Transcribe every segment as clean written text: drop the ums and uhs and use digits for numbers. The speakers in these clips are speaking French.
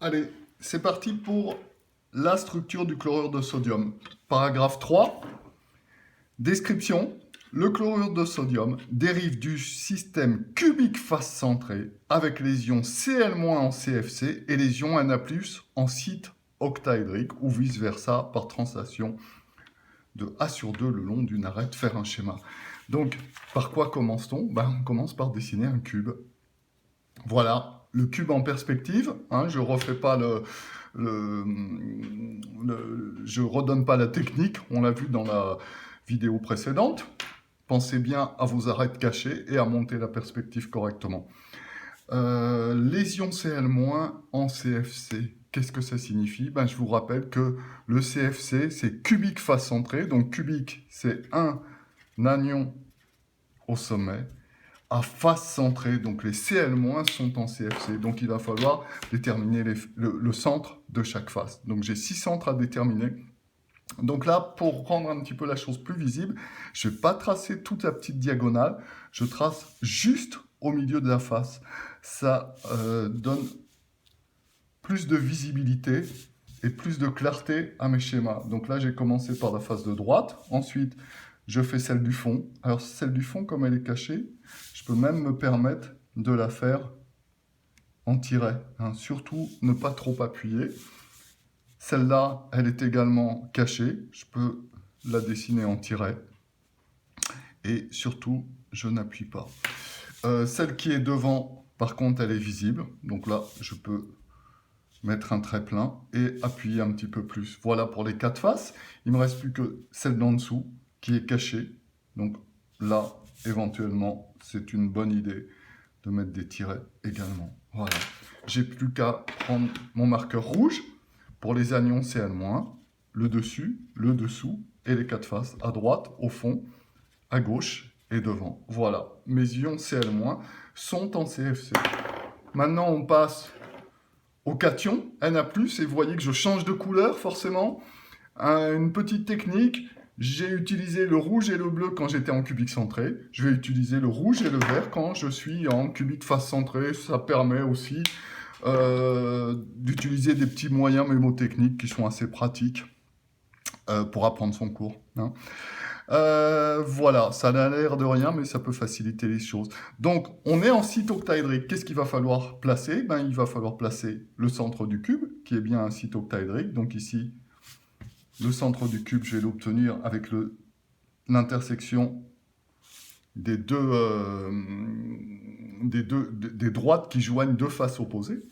Allez, c'est parti pour la structure du chlorure de sodium. Paragraphe 3, description. Le chlorure de sodium dérive du système cubique face centré avec les ions Cl- en CFC et les ions Na+, en site octaédrique ou vice-versa par translation de A sur 2 le long d'une arête, faire un schéma. Donc, par quoi commence-t-on? On commence par dessiner un cube. Voilà, le cube en perspective. Je refais pas je redonne pas la technique. On l'a vu dans la vidéo précédente. Pensez bien à vos arêtes cachées et à monter la perspective correctement. Lésion Cl- en CFC. Qu'est-ce que ça signifie? Je vous rappelle que le CFC, c'est cubique face centrée. Donc cubique, c'est un anion au sommet à face centrée. Donc les Cl- sont en CFC. Donc il va falloir déterminer le centre de chaque face. Donc j'ai 6 centres à déterminer. Donc là, pour rendre un petit peu la chose plus visible, je ne vais pas tracer toute la petite diagonale, je trace juste au milieu de la face. Ça donne plus de visibilité et plus de clarté à mes schémas. Donc là, j'ai commencé par la face de droite. Ensuite, je fais celle du fond. Alors celle du fond, comme elle est cachée, je peux même me permettre de la faire en tiret. Surtout, ne pas trop appuyer. Celle-là, elle est également cachée. Je peux la dessiner en tiret. Et surtout, je n'appuie pas. Celle qui est devant, par contre, elle est visible. Donc là, je peux mettre un trait plein et appuyer un petit peu plus. Voilà pour les 4 faces. Il ne me reste plus que celle d'en dessous qui est cachée. Donc là, éventuellement, c'est une bonne idée de mettre des tirets également. Voilà. J'ai plus qu'à prendre mon marqueur rouge pour les anions Cl-, le dessus, le dessous et les 4 faces, à droite, au fond, à gauche et devant. Voilà, mes ions Cl- sont en CFC. Maintenant, on passe au cation, Na+, et vous voyez que je change de couleur, forcément. Une petite technique, j'ai utilisé le rouge et le bleu quand j'étais en cubique centré. Je vais utiliser le rouge et le vert quand je suis en cubique face centré. Ça permet aussi d'utiliser des petits moyens mémotechniques qui sont assez pratiques pour apprendre son cours. Voilà, ça a l'air de rien, mais ça peut faciliter les choses. Donc, on est en site octaédrique. Qu'est-ce qu'il va falloir placer? Il va falloir placer le centre du cube, qui est bien un site octaédrique. Donc ici, le centre du cube, je vais l'obtenir avec l'intersection des des droites qui joignent deux faces opposées.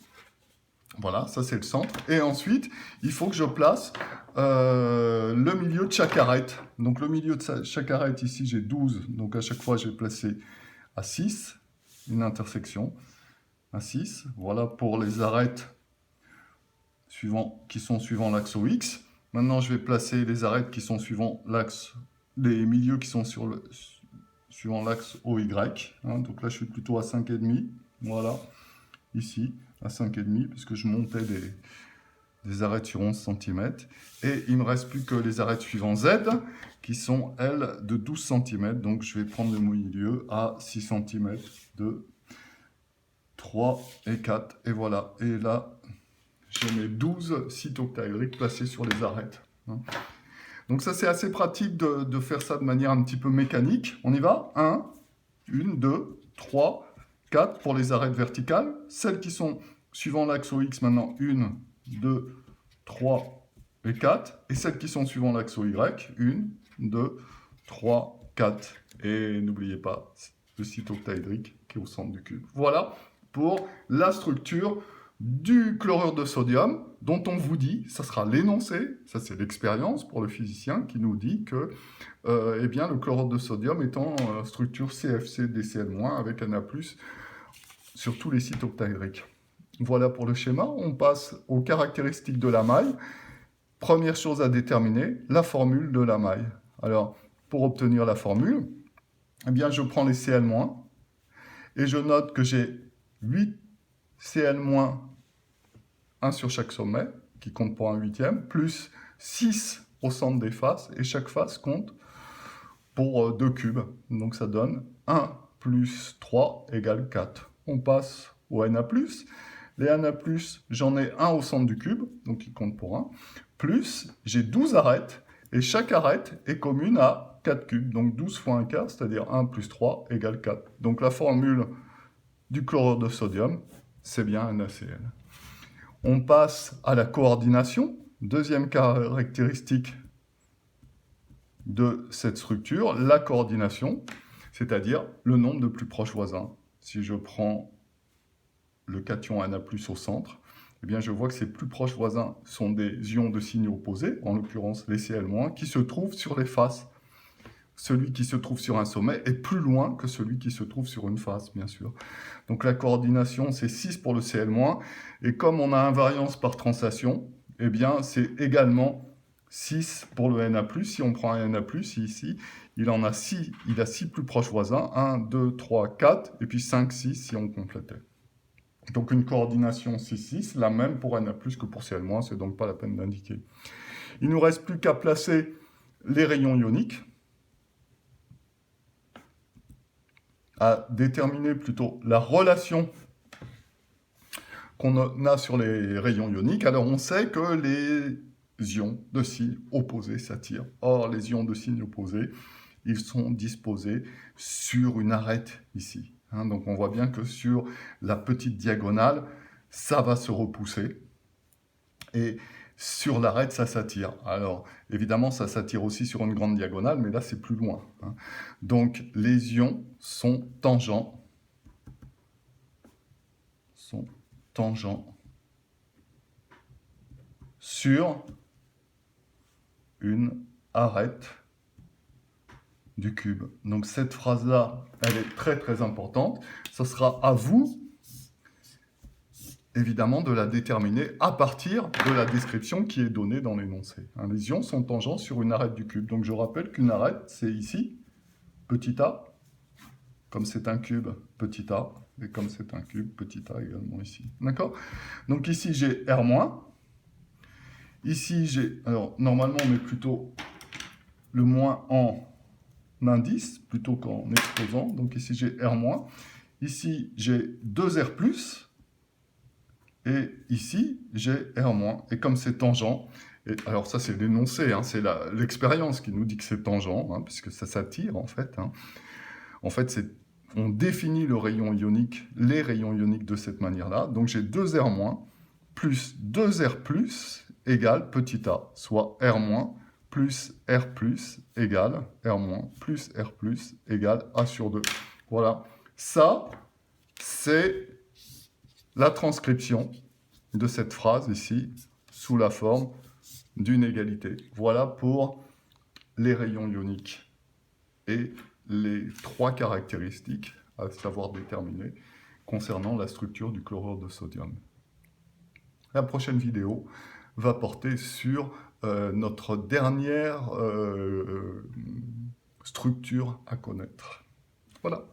Voilà, ça c'est le centre. Et ensuite, il faut que je place le milieu de chaque arête. Donc le milieu de chaque arête, ici j'ai 12. Donc à chaque fois, je vais placer à 6, une intersection à 6. Voilà pour les arêtes qui sont suivant l'axe OX. Maintenant, je vais placer les arêtes qui sont suivant l'axe, les milieux qui sont suivant l'axe OY. Donc là, je suis plutôt à 5,5. Voilà, ici, à 5,5, puisque je montais des arêtes sur 11 cm. Et il ne me reste plus que les arêtes suivant Z, qui sont, elles, de 12 cm. Donc je vais prendre le milieu à 6 cm de 3 et 4. Et voilà. Et là, j'ai mes 12 sites octaédriques placés sur les arêtes. Donc ça, c'est assez pratique de faire ça de manière un petit peu mécanique. On y va? 1, 1, 2, 3, 4 pour les arêtes verticales. Celles qui sont suivant l'axe OX maintenant, 1, 2, 3 et 4. Et celles qui sont suivant l'axe OY, 1, 2, 3, 4. Et n'oubliez pas le site octaédrique qui est au centre du cube. Voilà pour la structure du chlorure de sodium, dont on vous dit, ça sera l'énoncé, ça c'est l'expérience pour le physicien qui nous dit que eh bien, le chlorure de sodium est en structure CFC DCl- avec Na+, sur tous les sites octaédriques. Voilà pour le schéma. On passe aux caractéristiques de la maille. Première chose à déterminer, la formule de la maille. Alors, pour obtenir la formule, eh bien, je prends les Cl- et je note que j'ai 8 Cl- 1 sur chaque sommet, qui compte pour un huitième, plus 6 au centre des faces, et chaque face compte pour 2 cubes. Donc ça donne 1 plus 3 égale 4. On passe au Na+. Les Na+, j'en ai un au centre du cube, donc il compte pour 1, plus j'ai 12 arêtes, et chaque arête est commune à 4 cubes, donc 12 fois 1 quart, c'est-à-dire 1 plus 3 égale 4. Donc la formule du chlorure de sodium, c'est bien NaCl. On passe à la coordination, deuxième caractéristique de cette structure, la coordination, c'est-à-dire le nombre de plus proches voisins. Si je prends le cation Na+ au centre, eh bien je vois que ces plus proches voisins sont des ions de signe opposés, en l'occurrence les Cl-, qui se trouvent sur les faces. Celui qui se trouve sur un sommet est plus loin que celui qui se trouve sur une face, bien sûr. Donc la coordination, c'est 6 pour le Cl-, et comme on a invariance par translation, eh bien c'est également 6 pour le Na+. Si on prend un Na+, ici, il a 6 plus proches voisins, 1, 2, 3, 4, et puis 5, 6 si on complétait. Donc une coordination 6, 6, la même pour Na+, que pour Cl-, c'est donc pas la peine d'indiquer. Il ne nous reste plus qu'à placer les rayons ioniques, à déterminer plutôt la relation qu'on a sur les rayons ioniques. Alors on sait que les ions de signe opposé s'attirent. Or, les ions de signe opposé, ils sont disposés sur une arête ici. Donc on voit bien que sur la petite diagonale, ça va se repousser. Et sur l'arête, ça s'attire. Alors, évidemment, ça s'attire aussi sur une grande diagonale, mais là, c'est plus loin. Donc, les ions sont tangents sur une arête du cube. Donc, cette phrase-là, elle est très, très importante. Ce sera à vous, évidemment, de la déterminer à partir de la description qui est donnée dans l'énoncé. Les ions sont tangents sur une arête du cube. Donc je rappelle qu'une arête, c'est ici, petit a, comme c'est un cube, petit a, et comme c'est un cube, petit a également ici. D'accord? Donc ici, j'ai R-. Ici, j'ai... Alors, normalement, on met plutôt le moins en indice, plutôt qu'en exposant. Donc ici, j'ai R-. Ici, j'ai 2R+, et ici, j'ai R-. Et comme c'est tangent, et alors ça c'est l'énoncé, c'est l'expérience qui nous dit que c'est tangent, puisque ça s'attire en fait. En fait, on définit le rayon ionique, les rayons ioniques de cette manière-là. Donc j'ai 2R- plus 2R+ égale petit a, soit R- plus R+ égale R- plus R+ égale A sur 2. Voilà, ça c'est la transcription de cette phrase ici, sous la forme d'une égalité. Voilà pour les rayons ioniques et les 3 caractéristiques à savoir déterminer concernant la structure du chlorure de sodium. La prochaine vidéo va porter sur notre dernière structure à connaître. Voilà.